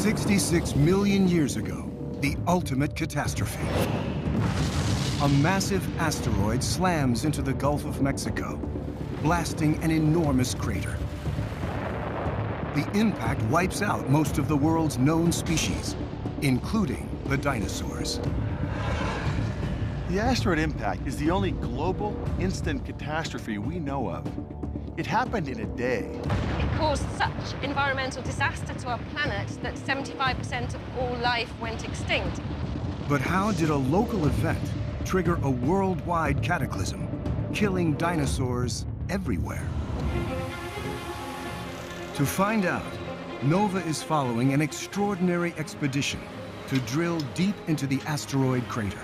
66 million years ago, the ultimate catastrophe. A massive asteroid slams into the Gulf of Mexico, blasting an enormous crater. The impact wipes out most of the world's known species, including the dinosaurs. The asteroid impact is the only global instant catastrophe we know of. It happened in a day. It caused such environmental disaster to our planet that 75% of all life went extinct. But how did a local event trigger a worldwide cataclysm, killing dinosaurs everywhere? To find out, NOVA is following an extraordinary expedition to drill deep into the asteroid crater.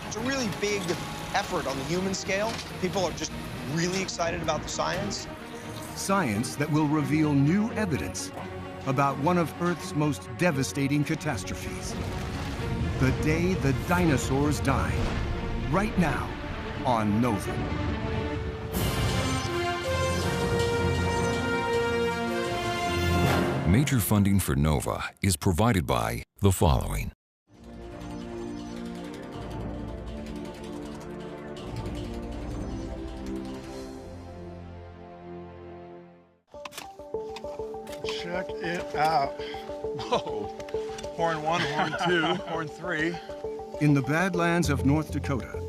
It's a really big effort on the human scale. People are just really excited about the science. Science that will reveal new evidence about one of Earth's most devastating catastrophes. The day the dinosaurs died. Right now on NOVA. Major funding for NOVA is provided by the following. Check it out. Whoa. Horn 1, Horn 2, Horn 3. In the Badlands of North Dakota,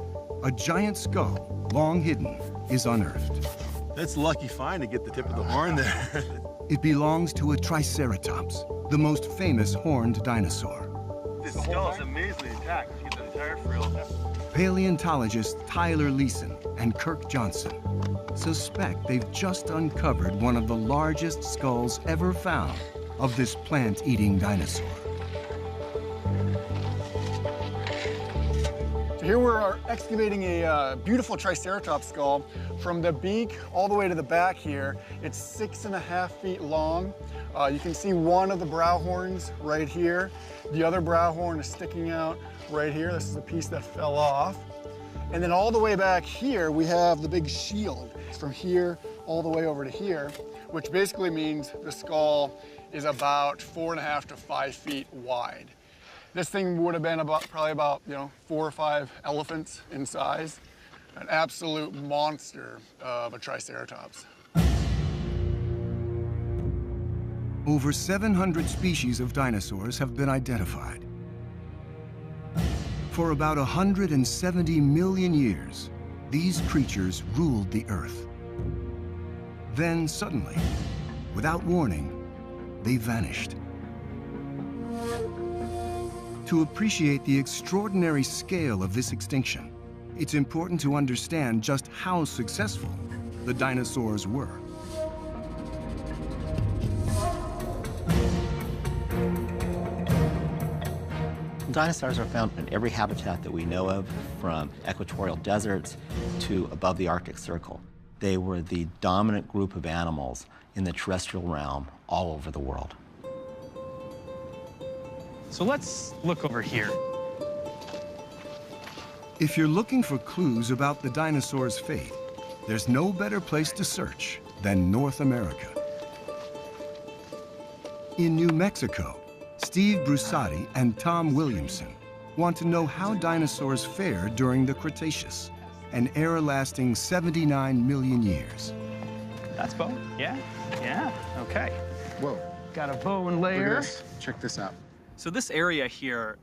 a giant skull, long hidden, is unearthed. That's a lucky find to get the tip of the horn there. It belongs to a Triceratops, the most famous horned dinosaur. This skull is amazingly intact. You get the entire frill. Paleontologists Tyler Leeson and Kirk Johnson suspect they've just uncovered one of the largest skulls ever found of this plant-eating dinosaur. So here we're excavating a beautiful Triceratops skull. From the beak all the way to the back here, it's 6.5 feet long. You can see one of the brow horns right here. The other brow horn is sticking out right here. This is a piece that fell off. And then all the way back here, we have the big shield. From here all the way over to here, which basically means the skull is about 4.5 to 5 feet wide. This thing would have been probably about 4 or 5 elephants in size. An absolute monster of a Triceratops. Over 700 species of dinosaurs have been identified. For about 170 million years, these creatures ruled the Earth. Then suddenly, without warning, they vanished. To appreciate the extraordinary scale of this extinction, it's important to understand just how successful the dinosaurs were. Dinosaurs are found in every habitat that we know of, from equatorial deserts to above the Arctic Circle. They were the dominant group of animals in the terrestrial realm all over the world. So let's look over here. If you're looking for clues about the dinosaurs' fate, there's no better place to search than North America. In New Mexico, Steve Brusati and Tom Williamson want to know how dinosaurs fared during the Cretaceous, an era lasting 79 million years. That's bow? Yeah? Yeah? Okay. Whoa. Got a bow and layer. Check this out. So this area here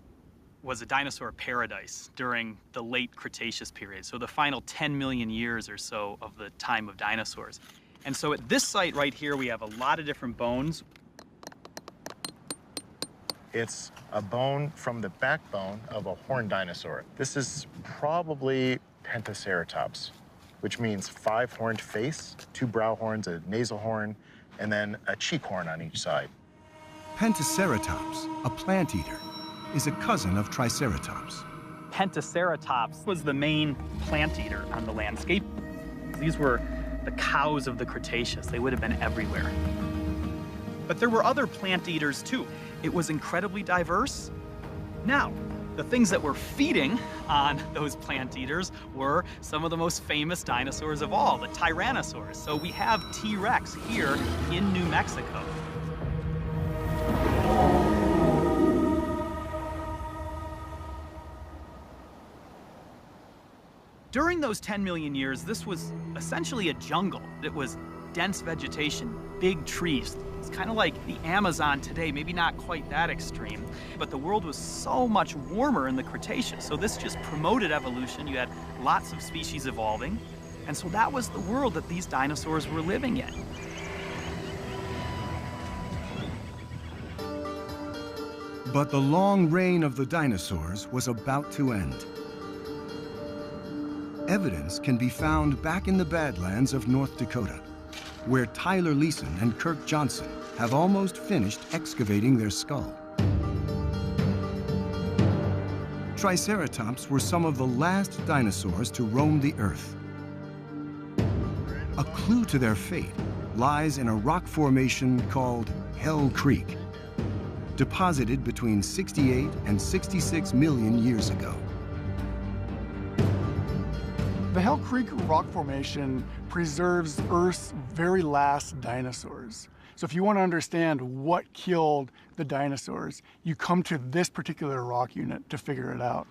was a dinosaur paradise during the late Cretaceous period, so the final 10 million years or so of the time of dinosaurs. And so at this site right here, we have a lot of different bones. It's a bone from the backbone of a horned dinosaur. This is probably Pentaceratops, which means 5-horned face, 2 brow horns, a nasal horn, and then a cheek horn on each side. Pentaceratops, a plant eater, is a cousin of Triceratops. Pentaceratops was the main plant eater on the landscape. These were the cows of the Cretaceous. They would have been everywhere. But there were other plant eaters too. It was incredibly diverse. Now, the things that were feeding on those plant eaters were some of the most famous dinosaurs of all, the Tyrannosaurs. So we have T-Rex here in New Mexico. During those 10 million years, this was essentially a jungle. It was dense vegetation, big trees. It's kind of like the Amazon today, maybe not quite that extreme, but the world was so much warmer in the Cretaceous, so this just promoted evolution. You had lots of species evolving, and so that was the world that these dinosaurs were living in. But the long reign of the dinosaurs was about to end. Evidence can be found back in the Badlands of North Dakota, where Tyler Leeson and Kirk Johnson have almost finished excavating their skull. Triceratops were some of the last dinosaurs to roam the Earth. A clue to their fate lies in a rock formation called Hell Creek, deposited between 68 and 66 million years ago. The Hell Creek rock formation preserves Earth's very last dinosaurs. So if you want to understand what killed the dinosaurs, you come to this particular rock unit to figure it out.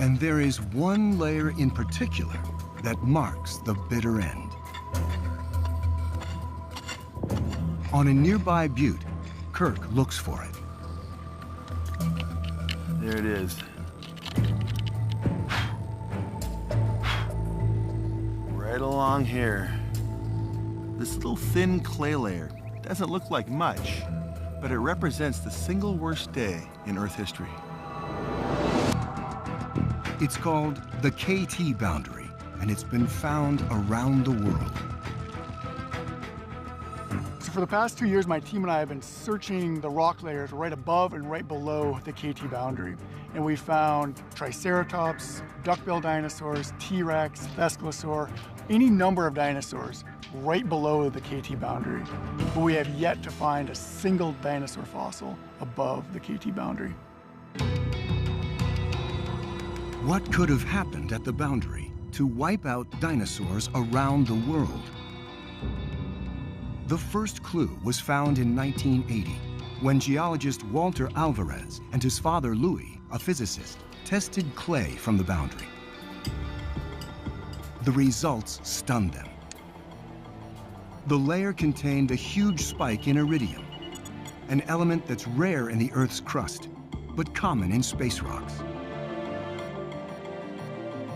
And there is one layer in particular that marks the bitter end. On a nearby butte, Kirk looks for it. There it is. Right along here. This little thin clay layer doesn't look like much, but it represents the single worst day in Earth history. It's called the KT boundary, and it's been found around the world. So for the past 2 years, my team and I have been searching the rock layers right above and right below the KT boundary. And we found Triceratops, duckbill dinosaurs, T-Rex, Thescelosaur, any number of dinosaurs right below the KT boundary. But we have yet to find a single dinosaur fossil above the KT boundary. What could have happened at the boundary to wipe out dinosaurs around the world? The first clue was found in 1980, when geologist Walter Alvarez and his father Louis, a physicist, tested clay from the boundary. The results stunned them. The layer contained a huge spike in iridium, an element that's rare in the Earth's crust, but common in space rocks.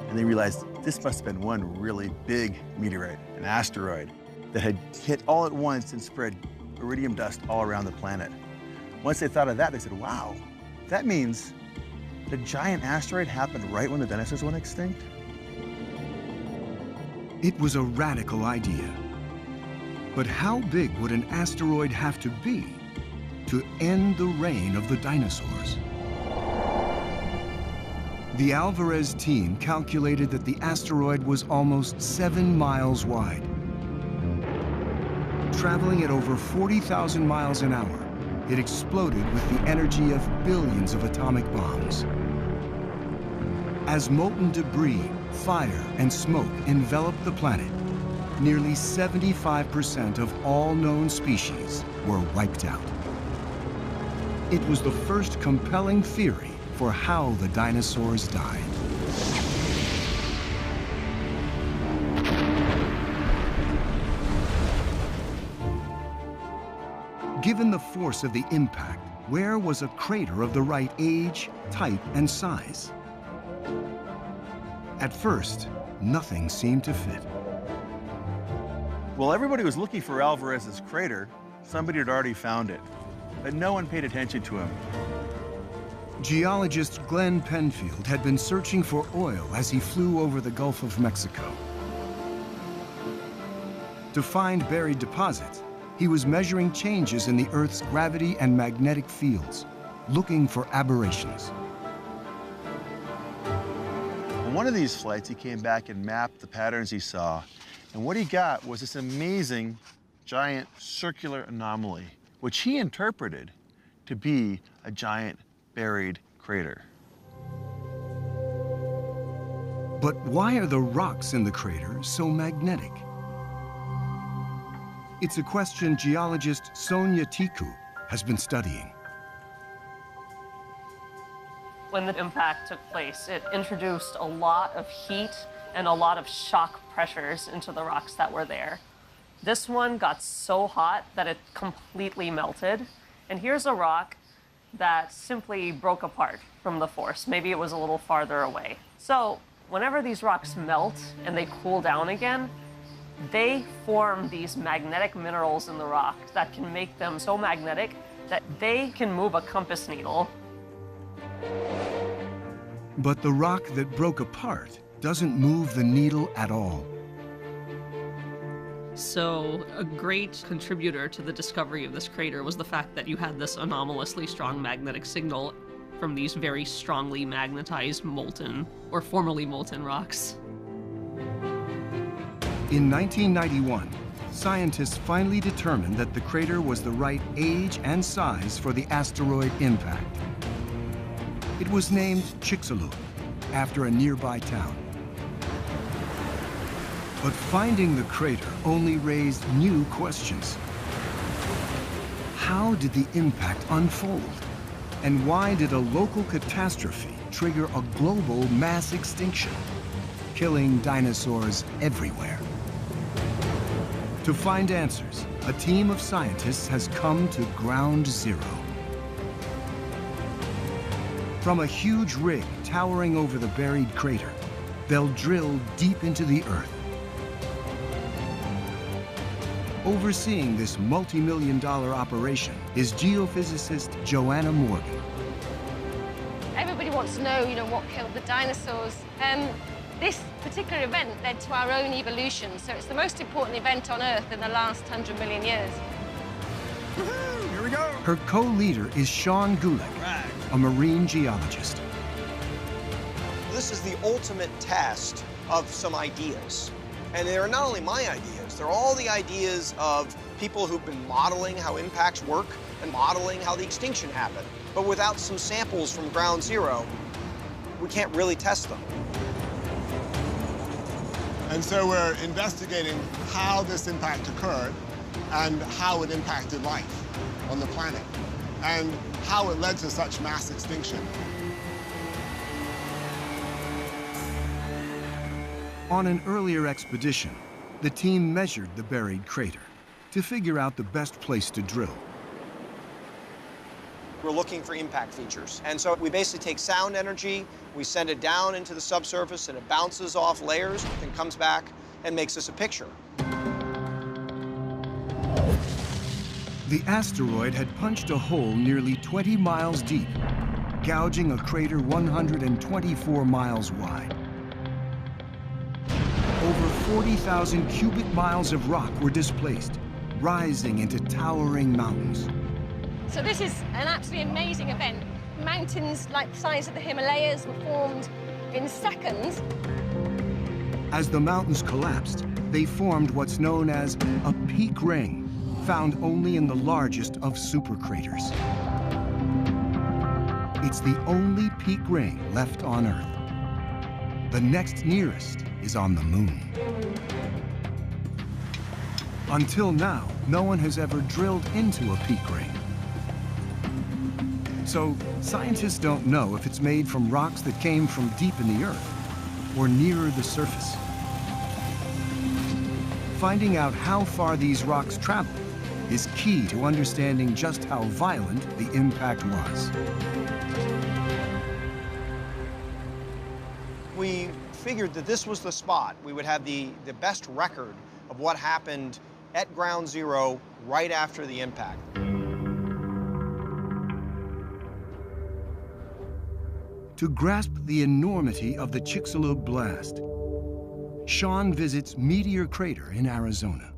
And they realized this must have been one really big meteorite, an asteroid, that had hit all at once and spread iridium dust all around the planet. Once they thought of that, they said, wow, that means the giant asteroid happened right when the dinosaurs went extinct? It was a radical idea. But how big would an asteroid have to be to end the reign of the dinosaurs? The Alvarez team calculated that the asteroid was almost 7 miles wide. Traveling at over 40,000 miles an hour, it exploded with the energy of billions of atomic bombs. As molten debris, fire, and smoke enveloped the planet, nearly 75% of all known species were wiped out. It was the first compelling theory for how the dinosaurs died. Given the force of the impact, where was a crater of the right age, type, and size? At first, nothing seemed to fit. Well, everybody was looking for Alvarez's crater. Somebody had already found it, but no one paid attention to him. Geologist Glenn Penfield had been searching for oil as he flew over the Gulf of Mexico. To find buried deposits, he was measuring changes in the Earth's gravity and magnetic fields, looking for aberrations. On one of these flights, he came back and mapped the patterns he saw, and what he got was this amazing, giant circular anomaly, which he interpreted to be a giant buried crater. But why are the rocks in the crater so magnetic? It's a question geologist Sonia Tiku has been studying. when the impact took place. It introduced a lot of heat and a lot of shock pressures into the rocks that were there. This one got so hot that it completely melted. And here's a rock that simply broke apart from the force. Maybe it was a little farther away. So whenever these rocks melt and they cool down again, they form these magnetic minerals in the rock that can make them so magnetic that they can move a compass needle. But the rock that broke apart doesn't move the needle at all. So a great contributor to the discovery of this crater was the fact that you had this anomalously strong magnetic signal from these very strongly magnetized molten or formerly molten rocks. In 1991, scientists finally determined that the crater was the right age and size for the asteroid impact. It was named Chicxulub, after a nearby town. But finding the crater only raised new questions. How did the impact unfold? And why did a local catastrophe trigger a global mass extinction, killing dinosaurs everywhere? To find answers, a team of scientists has come to ground zero. From a huge rig towering over the buried crater, they'll drill deep into the earth. Overseeing this multi-million-dollar operation is geophysicist Joanna Morgan. Everybody wants to know, what killed the dinosaurs. This particular event led to our own evolution, so it's the most important event on Earth in the last 100 million years. Here we go. Her co-leader is Sean Gulick, a marine geologist. This is the ultimate test of some ideas. And they're not only my ideas, they're all the ideas of people who've been modeling how impacts work and modeling how the extinction happened. But without some samples from ground zero, we can't really test them. And so we're investigating how this impact occurred and how it impacted life on the planet and how it led to such mass extinction. On an earlier expedition, the team measured the buried crater to figure out the best place to drill. We're looking for impact features. And so we basically take sound energy, we send it down into the subsurface, and it bounces off layers and comes back and makes us a picture. The asteroid had punched a hole nearly 20 miles deep, gouging a crater 124 miles wide. Over 40,000 cubic miles of rock were displaced, rising into towering mountains. So this is an absolutely amazing event. Mountains like the size of the Himalayas were formed in seconds. As the mountains collapsed, they formed what's known as a peak ring, found only in the largest of supercraters. It's the only peak ring left on Earth. The next nearest is on the Moon. Until now, no one has ever drilled into a peak ring. So scientists don't know if it's made from rocks that came from deep in the Earth or nearer the surface. Finding out how far these rocks traveled is key to understanding just how violent the impact was. We figured that this was the spot. We would have the best record of what happened at ground zero right after the impact. To grasp the enormity of the Chicxulub blast, Sean visits Meteor Crater in Arizona.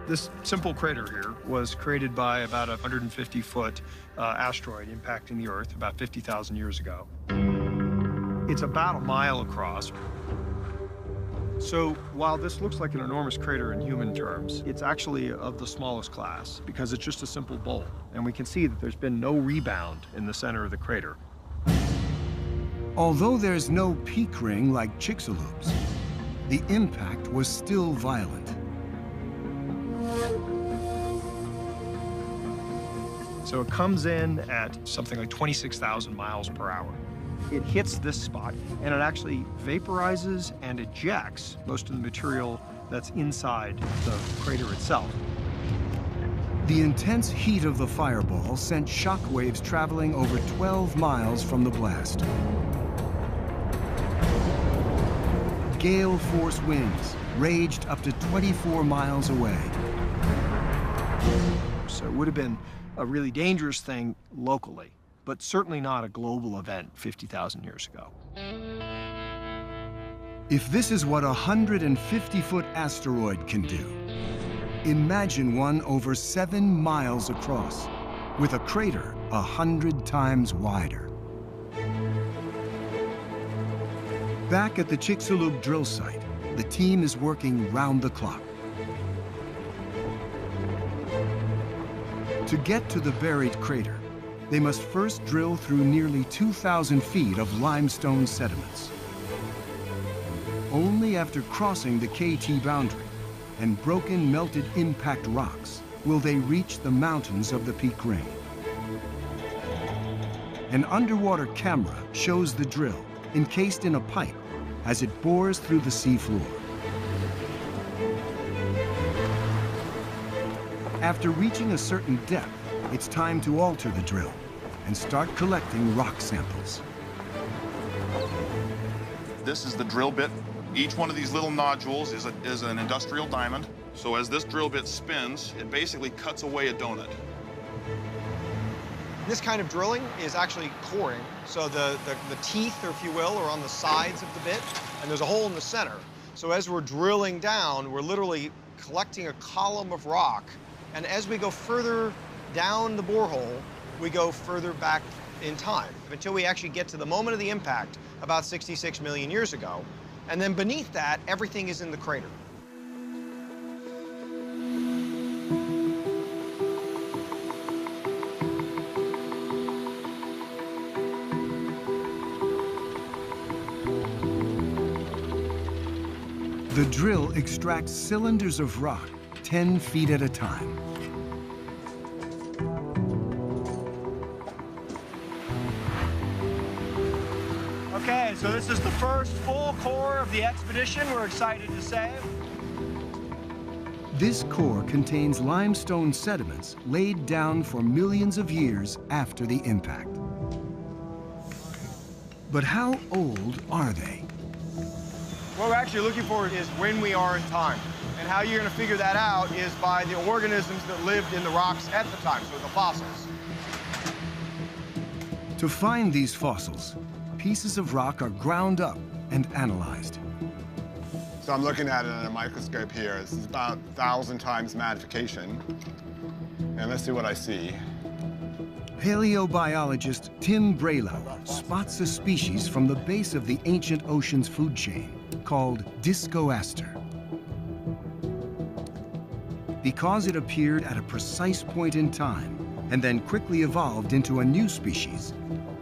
This simple crater here was created by about a 150-foot asteroid impacting the Earth about 50,000 years ago. It's about a mile across. So while this looks like an enormous crater in human terms, it's actually of the smallest class because it's just a simple bowl. And we can see that there's been no rebound in the center of the crater. Although there's no peak ring like Chicxulub's, the impact was still violent. So it comes in at something like 26,000 miles per hour. It hits this spot, and it actually vaporizes and ejects most of the material that's inside the crater itself. The intense heat of the fireball sent shock waves traveling over 12 miles from the blast. Gale force winds raged up to 24 miles away. So it would have been a really dangerous thing locally, but certainly not a global event 50,000 years ago. If this is what a 150-foot asteroid can do, imagine one over 7 miles across, with a crater 100 times wider. Back at the Chicxulub drill site, the team is working round the clock. To get to the buried crater, they must first drill through nearly 2,000 feet of limestone sediments. Only after crossing the KT boundary and broken melted impact rocks will they reach the mountains of the peak ring. An underwater camera shows the drill encased in a pipe as it bores through the seafloor. After reaching a certain depth, it's time to alter the drill and start collecting rock samples. This is the drill bit. Each one of these little nodules is an industrial diamond. So as this drill bit spins, it basically cuts away a donut. This kind of drilling is actually coring. So the teeth, or if you will, are on the sides of the bit, and there's a hole in the center. So as we're drilling down, we're literally collecting a column of rock, and as we go further down the borehole, we go further back in time, until we actually get to the moment of the impact, about 66 million years ago. And then beneath that, everything is in the crater. The drill extracts cylinders of rock 10 feet at a time. Okay, so this is the first full core of the expedition, we're excited to say. This core contains limestone sediments laid down for millions of years after the impact. But how old are they? What we're actually looking for is when we are in time. And how you're going to figure that out is by the organisms that lived in the rocks at the time, so the fossils. To find these fossils, pieces of rock are ground up and analyzed. So I'm looking at it in a microscope here. This is about 1,000 times magnification. And let's see what I see. Paleobiologist Tim Braylau spots a species from the base of the ancient ocean's food chain called Discoaster. Because it appeared at a precise point in time and then quickly evolved into a new species,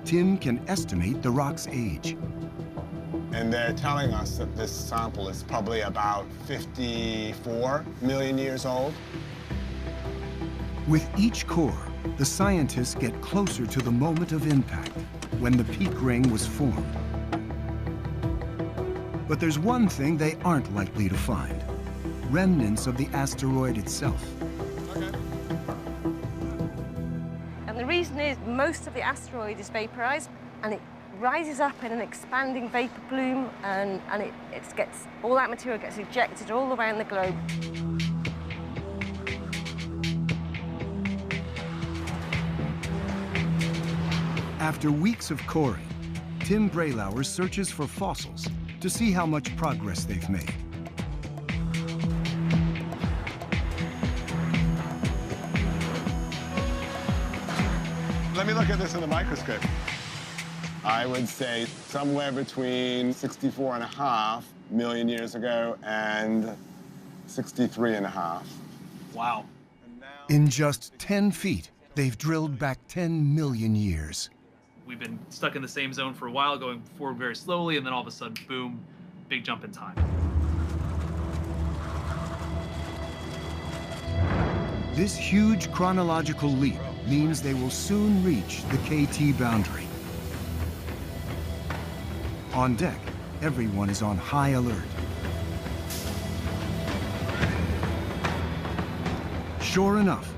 Tim can estimate the rock's age. And they're telling us that this sample is probably about 54 million years old. With each core, the scientists get closer to the moment of impact, when the peak ring was formed. But there's one thing they aren't likely to find: remnants of the asteroid itself. And the reason is most of the asteroid is vaporized, and it rises up in an expanding vapor plume, and all that material gets ejected all around the globe. After weeks of coring, Tim Braylau searches for fossils to see how much progress they've made. Let me look at this in the microscope. I would say somewhere between 64.5 million years ago and 63.5. Wow. In just 10 feet, they've drilled back 10 million years. We've been stuck in the same zone for a while, going forward very slowly, and then all of a sudden, boom, big jump in time. This huge chronological leap means they will soon reach the KT boundary. On deck, everyone is on high alert. Sure enough,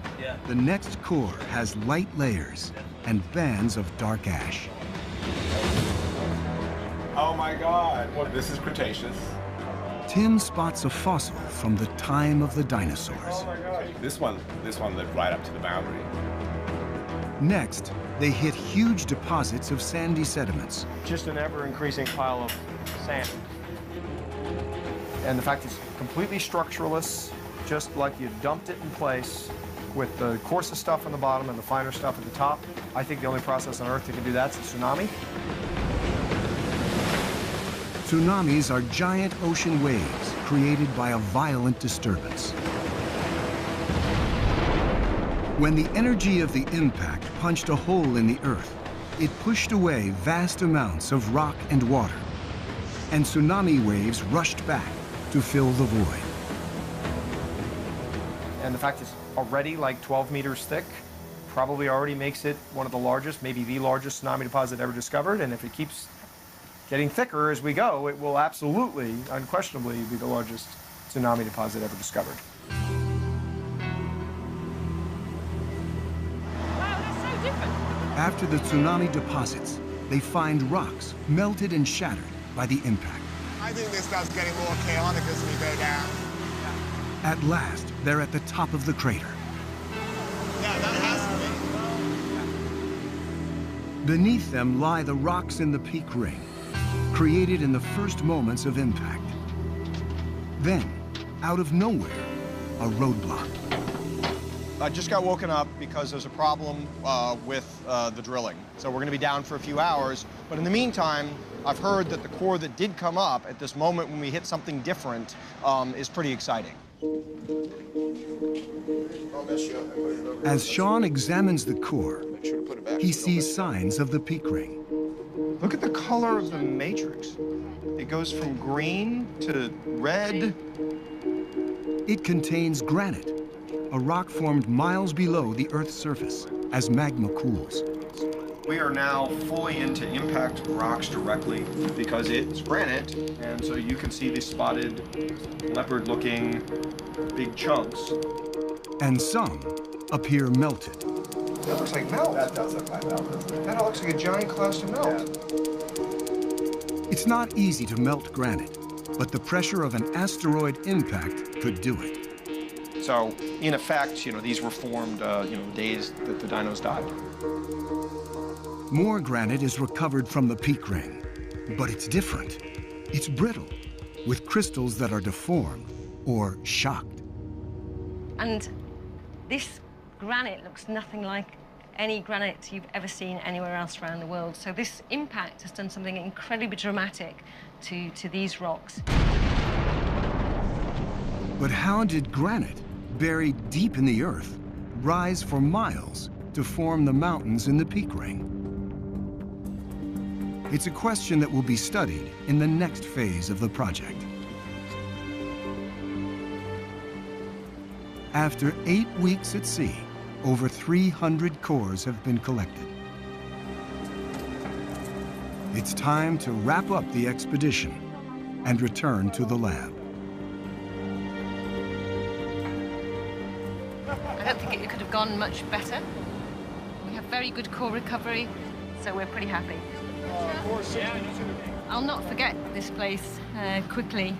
the next core has light layers and bands of dark ash. Oh my God, well, this is Cretaceous. Tim spots a fossil from the time of the dinosaurs. Oh my God. This one lived right up to the boundary. Next, they hit huge deposits of sandy sediments. Just an ever-increasing pile of sand. And the fact it's completely structureless, just like you dumped it in place with the coarsest stuff on the bottom and the finer stuff at the top. I think the only process on Earth that can do that is a tsunami. Tsunamis are giant ocean waves created by a violent disturbance. When the energy of the impact punched a hole in the Earth, it pushed away vast amounts of rock and water, and tsunami waves rushed back to fill the void. And the fact it's already like 12 meters thick probably already makes it one of the largest, maybe the largest tsunami deposit ever discovered. And if it keeps getting thicker as we go, it will absolutely, unquestionably, be the largest tsunami deposit ever discovered. Wow, that's so different. After the tsunami deposits, they find rocks melted and shattered by the impact. I think this starts getting more chaotic as we go down. At last, they're at the top of the crater. Yeah, that has to be. Beneath them lie the rocks in the peak ring, created in the first moments of impact. Then, out of nowhere, a roadblock. I just got woken up because there's a problem with the drilling. So we're going to be down for a few hours. But in the meantime, I've heard that the core that did come up at this moment when we hit something different is pretty exciting. As Sean examines the core, he sees signs of the peak ring. Look at the color of the matrix. It goes from green to red. It contains granite, a rock formed miles below the Earth's surface as magma cools. We are now fully into impact rocks directly because it's granite, and so you can see these spotted leopard-looking big chunks. And some appear melted. That looks like melt. That does look like melt, doesn't it? That looks like a giant cluster of melt. It's not easy to melt granite, but the pressure of an asteroid impact could do it. So, in effect, these were formed, the days that the dinos died. More granite is recovered from the peak ring, but it's different. It's brittle, with crystals that are deformed or shocked. And this granite looks nothing like any granite you've ever seen anywhere else around the world. So this impact has done something incredibly dramatic to these rocks. But how did granite, buried deep in the Earth, rise for miles to form the mountains in the peak ring? It's a question that will be studied in the next phase of the project. After 8 weeks at sea, over 300 cores have been collected. It's time to wrap up the expedition and return to the lab. I don't think it could have gone much better. We have very good core recovery, so we're pretty happy. I'll not forget this place quickly.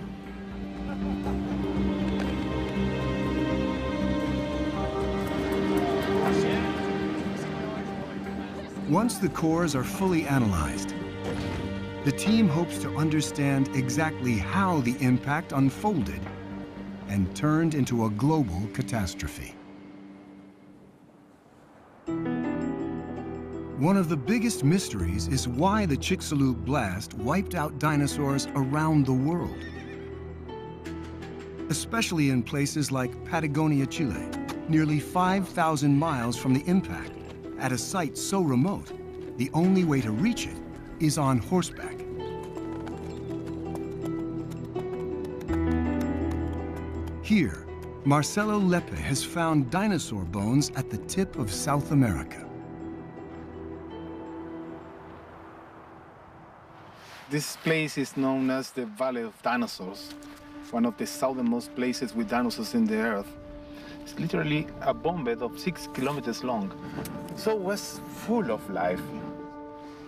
Once the cores are fully analyzed, the team hopes to understand exactly how the impact unfolded and turned into a global catastrophe. One of the biggest mysteries is why the Chicxulub blast wiped out dinosaurs around the world, especially in places like Patagonia, Chile, nearly 5,000 miles from the impact. At a site so remote, the only way to reach it is on horseback. Here, Marcelo Lepe has found dinosaur bones at the tip of South America. This place is known as the Valley of Dinosaurs, one of the southernmost places with dinosaurs in the earth. It's literally a bone bed of 6 kilometers long, so it was full of life.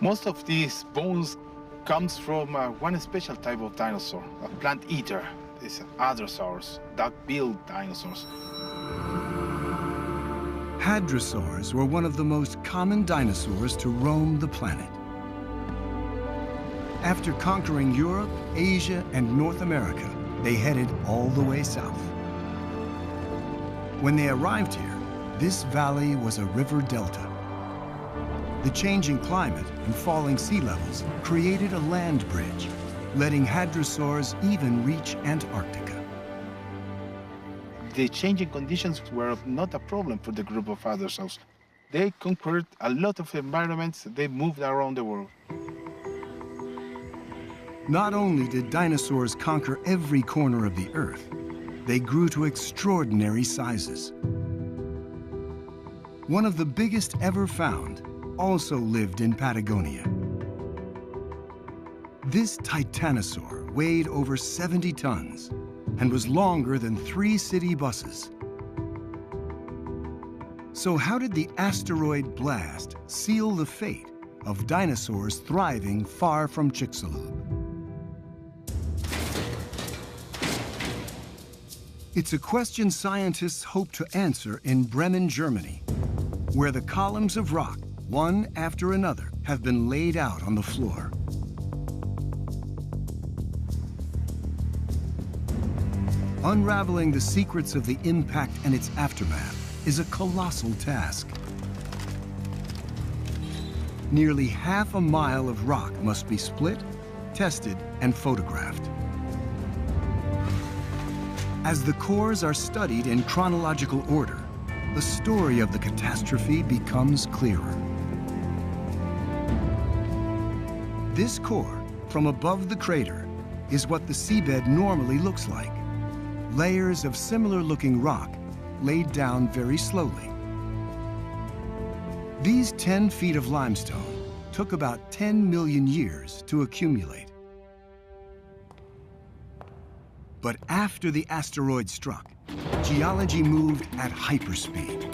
Most of these bones comes from one special type of dinosaur, a plant eater. It's hadrosaurs, duck-billed dinosaurs. Hadrosaurs were one of the most common dinosaurs to roam the planet. After conquering Europe, Asia, and North America, they headed all the way south. When they arrived here, this valley was a river delta. The changing climate and falling sea levels created a land bridge, letting hadrosaurs even reach Antarctica. The changing conditions were not a problem for the group of hadrosaurs. They conquered a lot of environments. They moved around the world. Not only did dinosaurs conquer every corner of the Earth, they grew to extraordinary sizes. One of the biggest ever found also lived in Patagonia. This titanosaur weighed over 70 tons and was longer than 3 city buses. So how did the asteroid blast seal the fate of dinosaurs thriving far from Chicxulub? It's a question scientists hope to answer in Bremen, Germany, where the columns of rock, one after another, have been laid out on the floor. Unraveling the secrets of the impact and its aftermath is a colossal task. Nearly half a mile of rock must be split, tested, and photographed. As the cores are studied in chronological order, the story of the catastrophe becomes clearer. This core, from above the crater, is what the seabed normally looks like. Layers of similar-looking rock laid down very slowly. These 10 feet of limestone took about 10 million years to accumulate. But after the asteroid struck, geology moved at hyperspeed.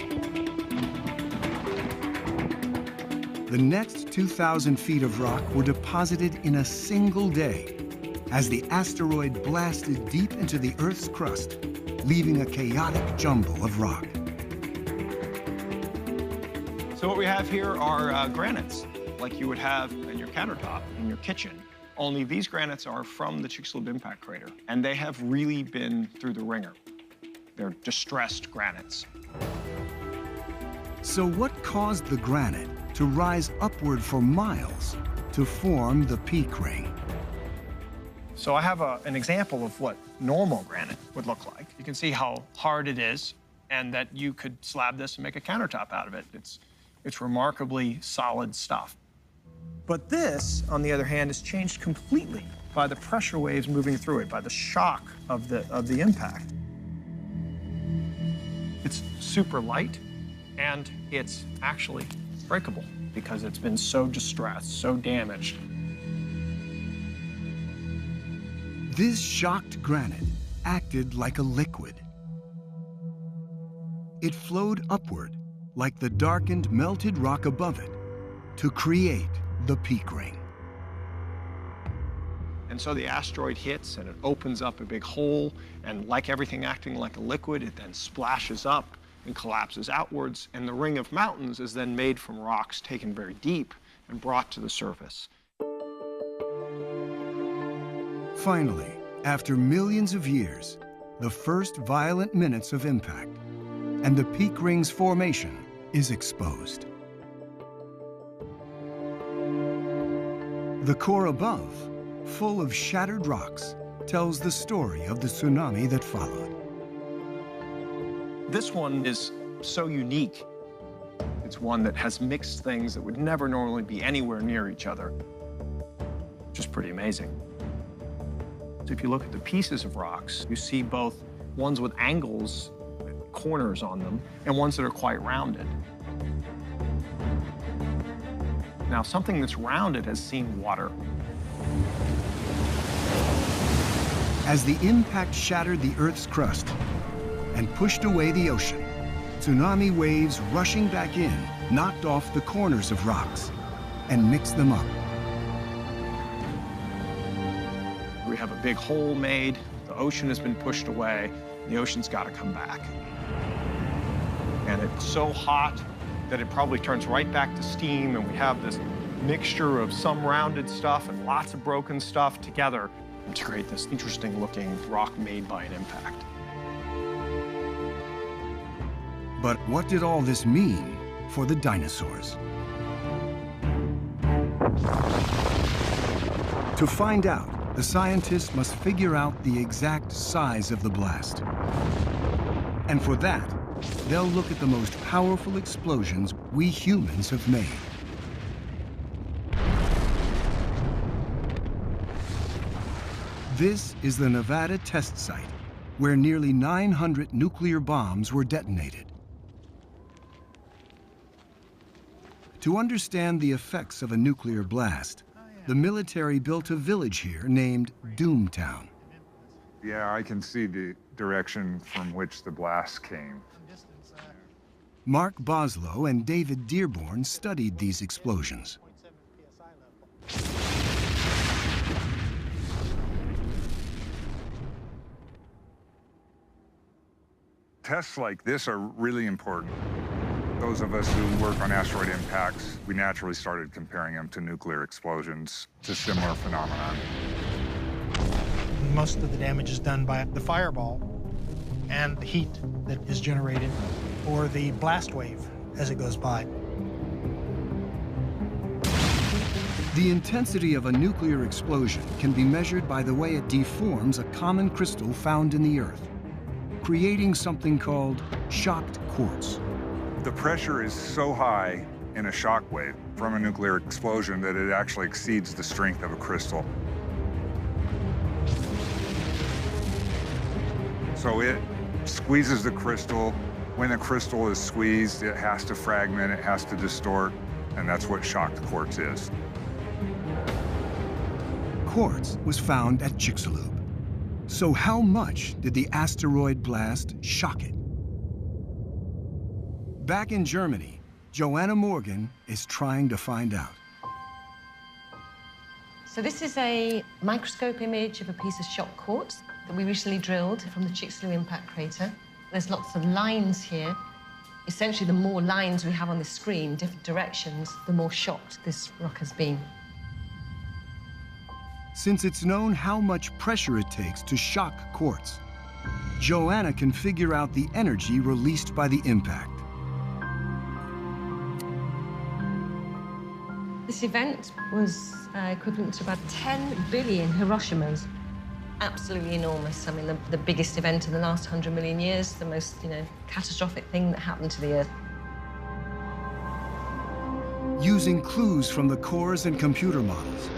The next 2,000 feet of rock were deposited in a single day as the asteroid blasted deep into the Earth's crust, leaving a chaotic jumble of rock. So what we have here are granites, like you would have in your countertop in your kitchen. Only these granites are from the Chicxulub impact crater, and they have really been through the ringer. They're distressed granites. So what caused the granite to rise upward for miles to form the peak ring? So I have an example of what normal granite would look like. You can see how hard it is, and that you could slab this and make a countertop out of it. It's remarkably solid stuff. But this, on the other hand, is changed completely by the pressure waves moving through it, by the shock of the impact. It's super light, and it's actually breakable because it's been so distressed, so damaged. This shocked granite acted like a liquid. It flowed upward like the darkened, melted rock above it to create the peak ring. And so the asteroid hits and it opens up a big hole, and like everything acting like a liquid, it then splashes up and collapses outwards, and the ring of mountains is then made from rocks taken very deep and brought to the surface. Finally, after millions of years, the first violent minutes of impact, and the peak ring's formation is exposed. The core above, full of shattered rocks, tells the story of the tsunami that followed. This one is so unique. It's one that has mixed things that would never normally be anywhere near each other. Just pretty amazing. So if you look at the pieces of rocks, you see both ones with angles, corners on them, and ones that are quite rounded. Now, something that's rounded has seen water. As the impact shattered the Earth's crust and pushed away the ocean, tsunami waves rushing back in knocked off the corners of rocks and mixed them up. We have a big hole made, the ocean has been pushed away, the ocean's got to come back. And it's so hot that it probably turns right back to steam, and we have this mixture of some rounded stuff and lots of broken stuff together to create this interesting looking rock made by an impact. But what did all this mean for the dinosaurs? To find out, the scientists must figure out the exact size of the blast. And for that, they'll look at the most powerful explosions we humans have made. This is the Nevada test site, where nearly 900 nuclear bombs were detonated. To understand the effects of a nuclear blast, the military built a village here named Doomtown. Yeah, I can see the direction from which the blast came. Mark Boslow and David Dearborn studied these explosions. Tests like this are really important. Those of us who work on asteroid impacts, we naturally started comparing them to nuclear explosions. It's a similar phenomenon. Most of the damage is done by the fireball and the heat that is generated, or the blast wave as it goes by. The intensity of a nuclear explosion can be measured by the way it deforms a common crystal found in the Earth, creating something called shocked quartz. The pressure is so high in a shock wave from a nuclear explosion that it actually exceeds the strength of a crystal. So it squeezes the crystal. When the crystal is squeezed, it has to fragment, it has to distort, and that's what shocked quartz is. Quartz was found at Chicxulub. So how much did the asteroid blast shock it? Back in Germany, Joanna Morgan is trying to find out. So this is a microscope image of a piece of shock quartz that we recently drilled from the Chicxulub impact crater. There's lots of lines here. Essentially, the more lines we have on the screen, different directions, the more shocked this rock has been. Since it's known how much pressure it takes to shock quartz, Joanna can figure out the energy released by the impact. This event was equivalent to about 10 billion Hiroshimas. Absolutely enormous. I mean, the biggest event in the last 100 million years, the most, catastrophic thing that happened to the Earth. Using clues from the cores and computer models,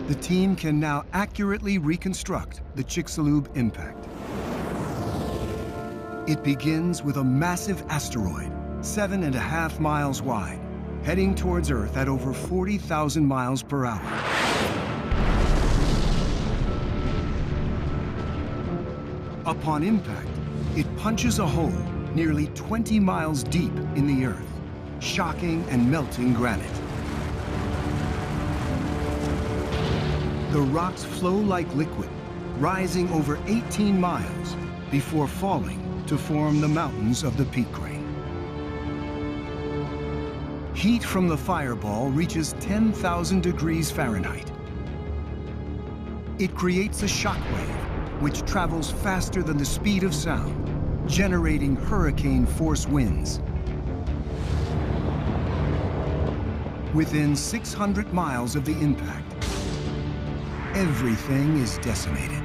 the team can now accurately reconstruct the Chicxulub impact. It begins with a massive asteroid, 7.5 miles wide, heading towards Earth at over 40,000 miles per hour. Upon impact, it punches a hole nearly 20 miles deep in the Earth, shocking and melting granite. The rocks flow like liquid, rising over 18 miles before falling to form the mountains of the peak ring. Heat from the fireball reaches 10,000 degrees Fahrenheit. It creates a shock wave, which travels faster than the speed of sound, generating hurricane-force winds. Within 600 miles of the impact, everything is decimated.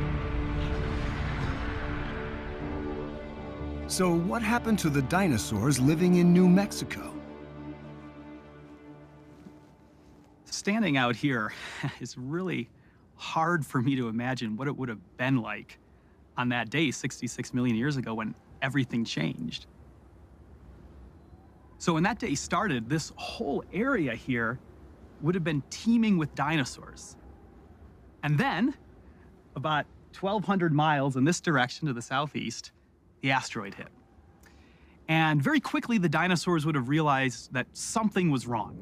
So what happened to the dinosaurs living in New Mexico? Standing out here is really hard for me to imagine what it would have been like on that day 66 million years ago when everything changed. So when that day started, this whole area here would have been teeming with dinosaurs. And then, about 1,200 miles in this direction to the southeast, the asteroid hit. And very quickly, the dinosaurs would have realized that something was wrong,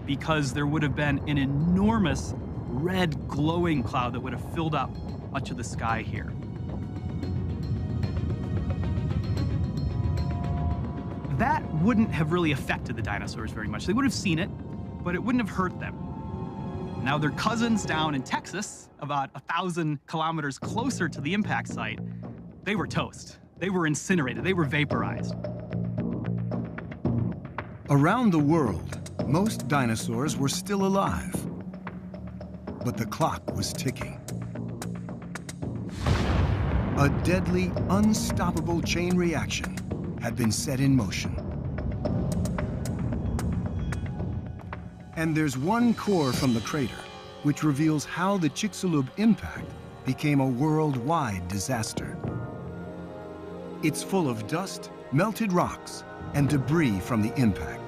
because there would have been an enormous red glowing cloud that would have filled up much of the sky here. That wouldn't have really affected the dinosaurs very much. They would have seen it, but it wouldn't have hurt them. Now, their cousins down in Texas, about 1,000 kilometers closer to the impact site, they were toast. They were incinerated. They were vaporized. Around the world, most dinosaurs were still alive, but the clock was ticking. A deadly, unstoppable chain reaction had been set in motion. And there's one core from the crater which reveals how the Chicxulub impact became a worldwide disaster. It's full of dust, melted rocks, and debris from the impact.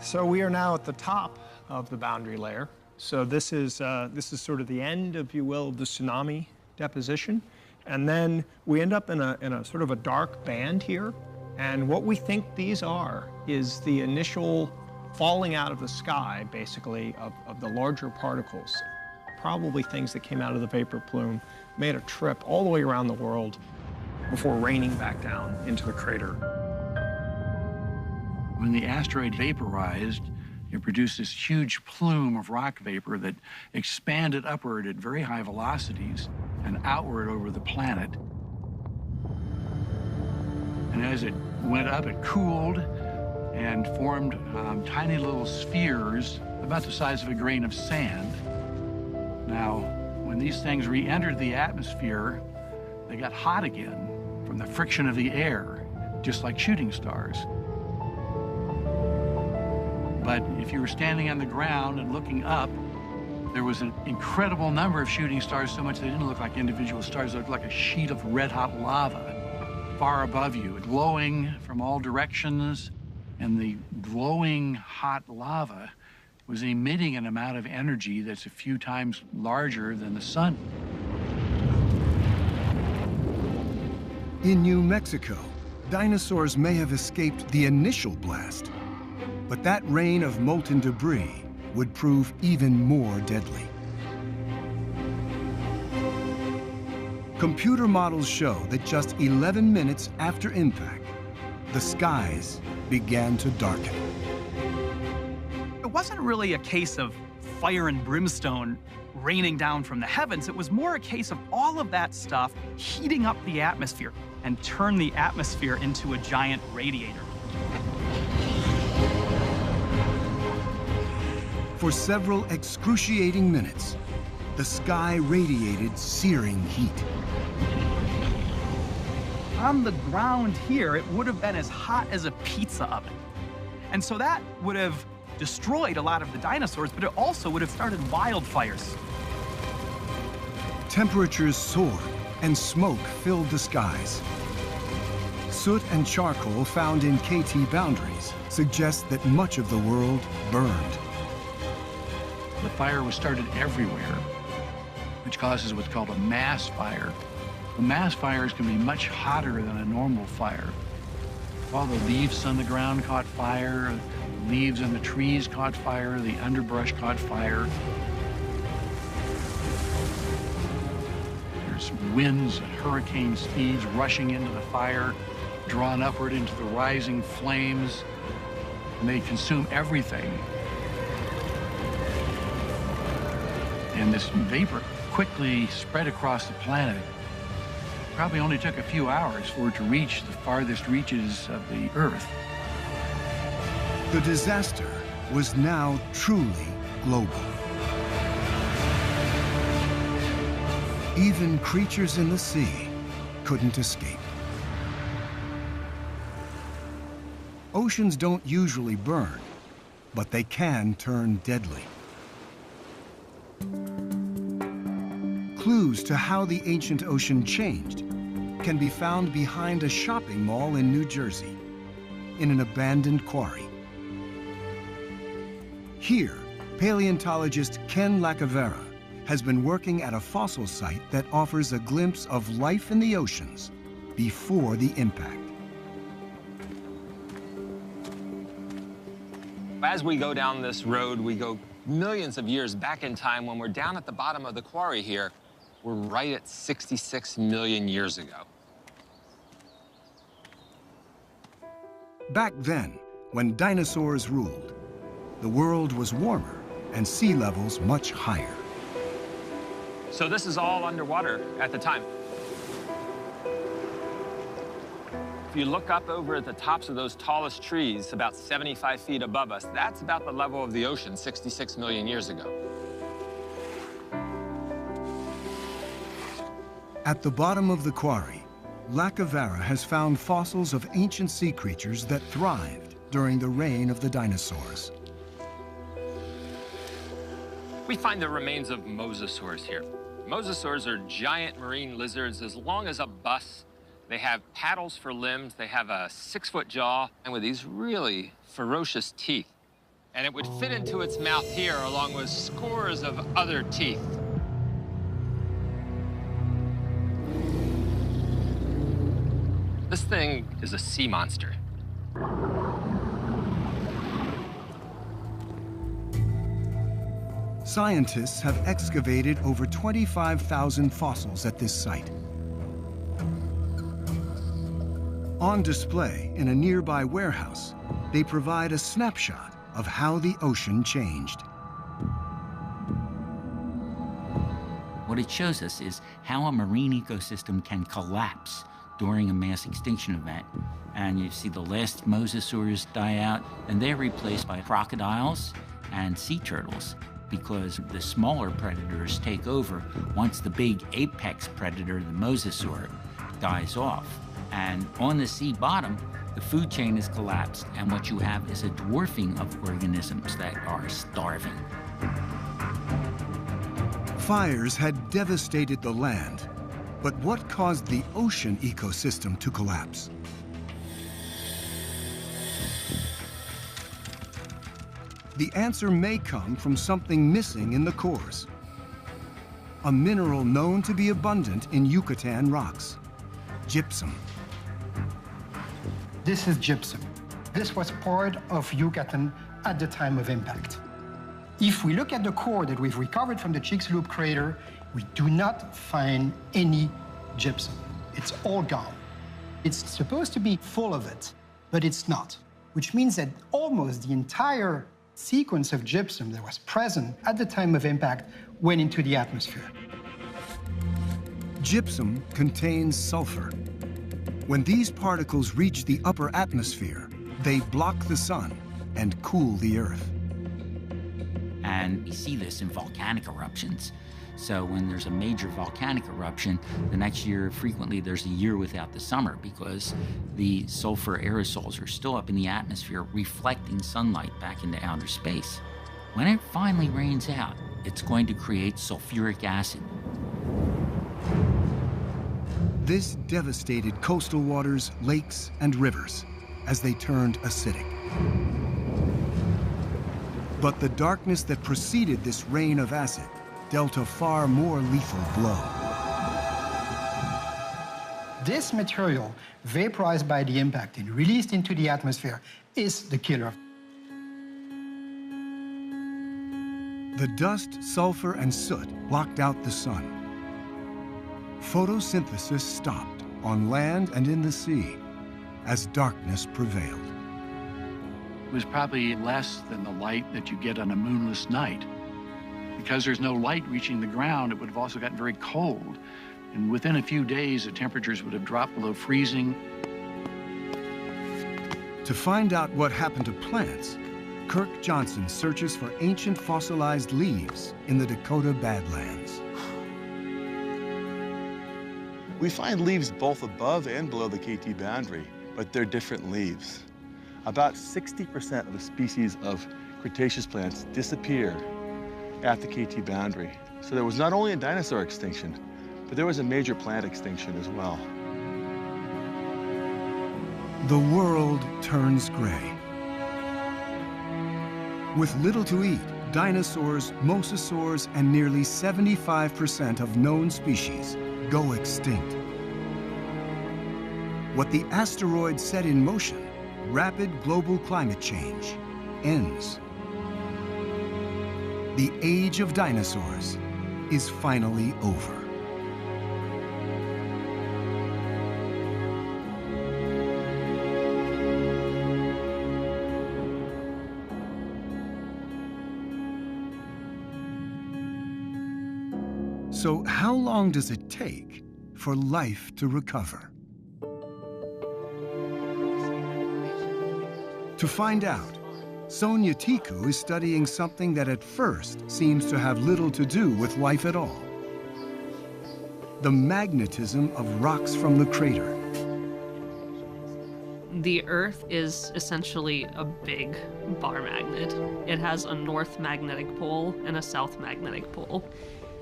So we are now at the top of the boundary layer. So this is sort of the end, if you will, of the tsunami deposition. And then we end up in a sort of a dark band here. And what we think these are is the initial falling out of the sky, basically, of the larger particles. Probably things that came out of the vapor plume, made a trip all the way around the world before raining back down into the crater. When the asteroid vaporized, it produced this huge plume of rock vapor that expanded upward at very high velocities and outward over the planet. And as it went up, it cooled and formed tiny little spheres about the size of a grain of sand. Now, when these things re-entered the atmosphere, they got hot again from the friction of the air, just like shooting stars. But if you were standing on the ground and looking up, there was an incredible number of shooting stars, so much they didn't look like individual stars. They looked like a sheet of red-hot lava far above you, glowing from all directions. And the glowing hot lava was emitting an amount of energy that's a few times larger than the sun. In New Mexico, dinosaurs may have escaped the initial blast, but that rain of molten debris would prove even more deadly. Computer models show that just 11 minutes after impact, the skies began to darken. It wasn't really a case of fire and brimstone raining down from the heavens. It was more a case of all of that stuff heating up the atmosphere and turn the atmosphere into a giant radiator. For several excruciating minutes, the sky radiated searing heat. On the ground here, it would have been as hot as a pizza oven. And so that would have destroyed a lot of the dinosaurs, but it also would have started wildfires. Temperatures soared and smoke filled the skies. Soot and charcoal found in KT boundaries suggest that much of the world burned. The fire was started everywhere, which causes what's called a mass fire. The mass fires can be much hotter than a normal fire. All the leaves on the ground caught fire, leaves on the trees caught fire, the underbrush caught fire. There's winds at hurricane speeds rushing into the fire, drawn upward into the rising flames, and they consume everything. And this vapor quickly spread across the planet. It probably only took a few hours for it to reach the farthest reaches of the Earth. The disaster was now truly global. Even creatures in the sea couldn't escape. Oceans don't usually burn, but they can turn deadly. Clues to how the ancient ocean changed can be found behind a shopping mall in New Jersey, in an abandoned quarry. Here, paleontologist Ken Lacavera has been working at a fossil site that offers a glimpse of life in the oceans before the impact. As we go down this road, we go millions of years back in time. When we're down at the bottom of the quarry here, we're right at 66 million years ago. Back then, when dinosaurs ruled, the world was warmer and sea levels much higher. So this is all underwater at the time. If you look up over at the tops of those tallest trees, about 75 feet above us, that's about the level of the ocean 66 million years ago. At the bottom of the quarry, Lacavera has found fossils of ancient sea creatures that thrived during the reign of the dinosaurs. We find the remains of mosasaurs here. Mosasaurs are giant marine lizards as long as a bus. They have paddles for limbs. They have a 6-foot jaw and with these really ferocious teeth. And it would fit into its mouth here along with scores of other teeth. This thing is a sea monster. Scientists have excavated over 25,000 fossils at this site. On display in a nearby warehouse, they provide a snapshot of how the ocean changed. What it shows us is how a marine ecosystem can collapse during a mass extinction event. And you see the last mosasaurs die out, and they're replaced by crocodiles and sea turtles, because the smaller predators take over once the big apex predator, the mosasaur, dies off. And on the sea bottom, the food chain is collapsed, and what you have is a dwarfing of organisms that are starving. Fires had devastated the land, but what caused the ocean ecosystem to collapse? The answer may come from something missing in the cores. A mineral known to be abundant in Yucatan rocks, gypsum. This is gypsum. This was part of Yucatan at the time of impact. If we look at the core that we've recovered from the Chicxulub crater, we do not find any gypsum. It's all gone. It's supposed to be full of it, but it's not, which means that almost the entire sequence of gypsum that was present at the time of impact went into the atmosphere. Gypsum contains sulfur. When these particles reach the upper atmosphere, they block the sun and cool the Earth. And we see this in volcanic eruptions. So when there's a major volcanic eruption, the next year, frequently there's a year without the summer because the sulfur aerosols are still up in the atmosphere reflecting sunlight back into outer space. When it finally rains out, it's going to create sulfuric acid. This devastated coastal waters, lakes, and rivers as they turned acidic. But the darkness that preceded this rain of acid dealt a far more lethal blow. This material, vaporized by the impact and released into the atmosphere, is the killer. The dust, sulfur, and soot blocked out the sun. Photosynthesis stopped on land and in the sea as darkness prevailed. It was probably less than the light that you get on a moonless night. Because there's no light reaching the ground, it would have also gotten very cold. And within a few days, the temperatures would have dropped below freezing. To find out what happened to plants, Kirk Johnson searches for ancient fossilized leaves in the Dakota Badlands. We find leaves both above and below the KT boundary, but they're different leaves. About 60% of the species of Cretaceous plants disappear at the KT boundary. So there was not only a dinosaur extinction, but there was a major plant extinction as well. The world turns gray. With little to eat, dinosaurs, mosasaurs, and nearly 75% of known species go extinct. What the asteroid set in motion, rapid global climate change, ends. The age of dinosaurs is finally over. So how long does it take for life to recover? To find out, Sonia Tiku is studying something that at first seems to have little to do with life at all. The magnetism of rocks from the crater. The Earth is essentially a big bar magnet. It has a north magnetic pole and a south magnetic pole.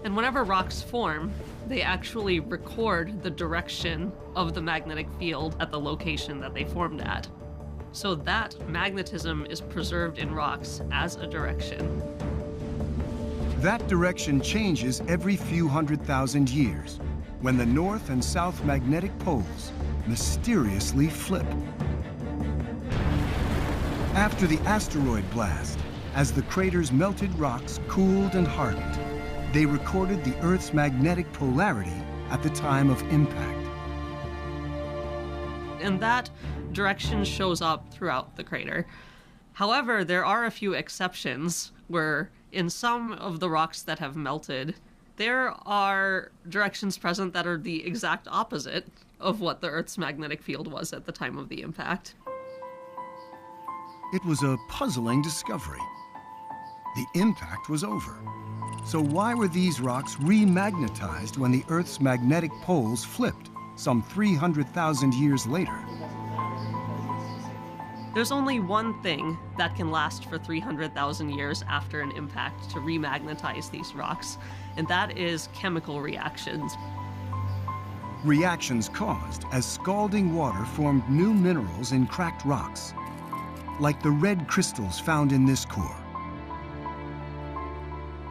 And whenever rocks form, they actually record the direction of the magnetic field at the location that they formed at. So that magnetism is preserved in rocks as a direction. That direction changes every few 100,000 years when the north and south magnetic poles mysteriously flip. After the asteroid blast, as the crater's melted rocks cooled and hardened, they recorded the Earth's magnetic polarity at the time of impact. And that direction shows up throughout the crater. However, there are a few exceptions where in some of the rocks that have melted, there are directions present that are the exact opposite of what the Earth's magnetic field was at the time of the impact. It was a puzzling discovery. The impact was over. So why were these rocks remagnetized when the Earth's magnetic poles flipped some 300,000 years later? There's only one thing that can last for 300,000 years after an impact to remagnetize these rocks, and that is chemical reactions. Reactions caused as scalding water formed new minerals in cracked rocks, like the red crystals found in this core.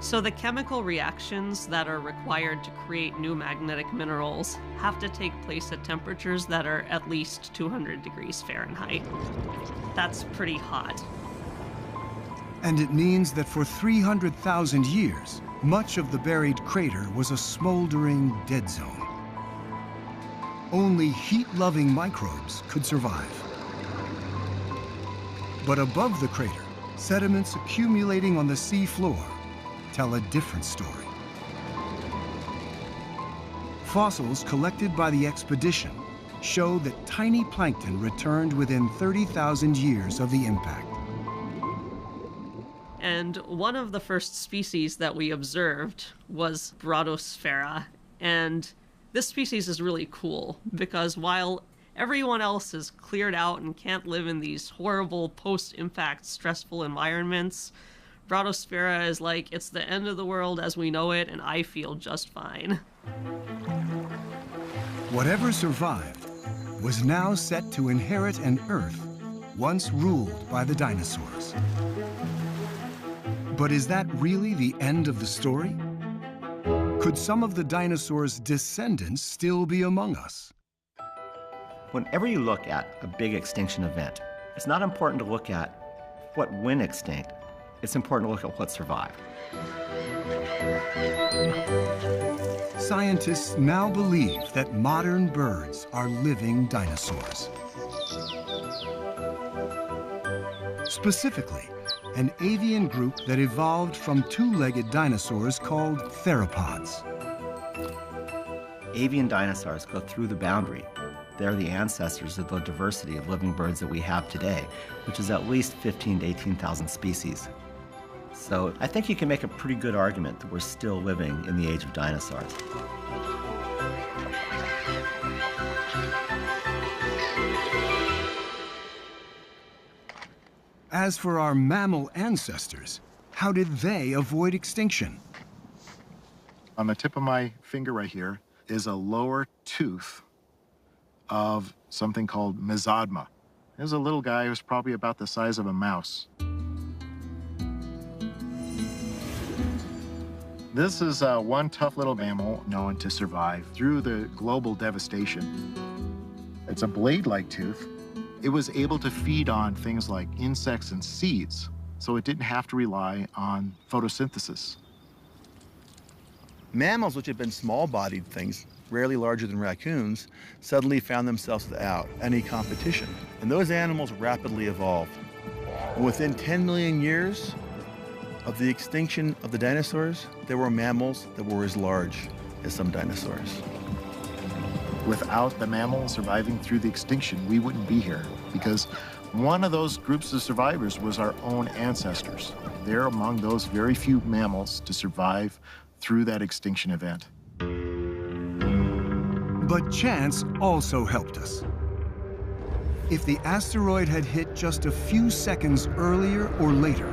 So the chemical reactions that are required to create new magnetic minerals have to take place at temperatures that are at least 200 degrees Fahrenheit. That's pretty hot. And it means that for 300,000 years, much of the buried crater was a smoldering dead zone. Only heat-loving microbes could survive. But above the crater, sediments accumulating on the sea floor tell a different story. Fossils collected by the expedition show that tiny plankton returned within 30,000 years of the impact. And one of the first species that we observed was Bratosphera. And this species is really cool because while everyone else is cleared out and can't live in these horrible post-impact stressful environments, Bratosphera is like, it's the end of the world as we know it, and I feel just fine. Whatever survived was now set to inherit an Earth once ruled by the dinosaurs. But is that really the end of the story? Could some of the dinosaurs' descendants still be among us? Whenever you look at a big extinction event, it's not important to look at what went extinct. It's important to look at what survived. Scientists now believe that modern birds are living dinosaurs. Specifically, an avian group that evolved from two-legged dinosaurs called theropods. Avian dinosaurs go through the boundary. They're the ancestors of the diversity of living birds that we have today, which is at least 15,000 to 18,000 species. So I think you can make a pretty good argument that we're still living in the age of dinosaurs. As for our mammal ancestors, how did they avoid extinction? On the tip of my finger right here is a lower tooth of something called Mesodma. There's a little guy who's probably about the size of a mouse. This is one tough little mammal known to survive through the global devastation. It's a blade-like tooth. It was able to feed on things like insects and seeds, so it didn't have to rely on photosynthesis. Mammals, which had been small-bodied things, rarely larger than raccoons, suddenly found themselves without any competition. And those animals rapidly evolved. And within 10 million years of the extinction of the dinosaurs, there were mammals that were as large as some dinosaurs. Without the mammals surviving through the extinction, we wouldn't be here, because one of those groups of survivors was our own ancestors. They're among those very few mammals to survive through that extinction event. But chance also helped us. If the asteroid had hit just a few seconds earlier or later,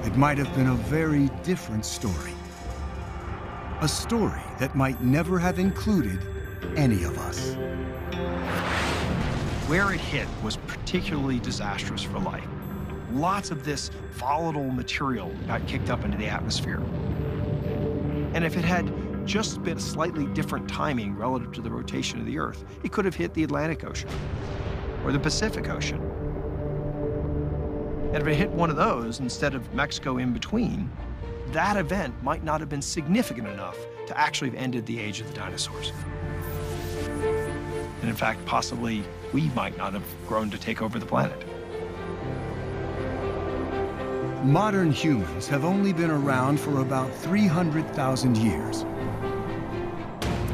it might have been a very different story. A story that might never have included any of us. Where it hit was particularly disastrous for life. Lots of this volatile material got kicked up into the atmosphere. And if it had just been slightly different timing relative to the rotation of the Earth, it could have hit the Atlantic Ocean or the Pacific Ocean. And if it hit one of those instead of Mexico in between, that event might not have been significant enough to actually have ended the age of the dinosaurs. And in fact, possibly we might not have grown to take over the planet. Modern humans have only been around for about 300,000 years.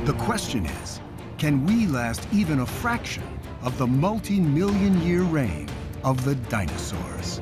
The question is, can we last even a fraction of the multi-million-year reign of the dinosaurs?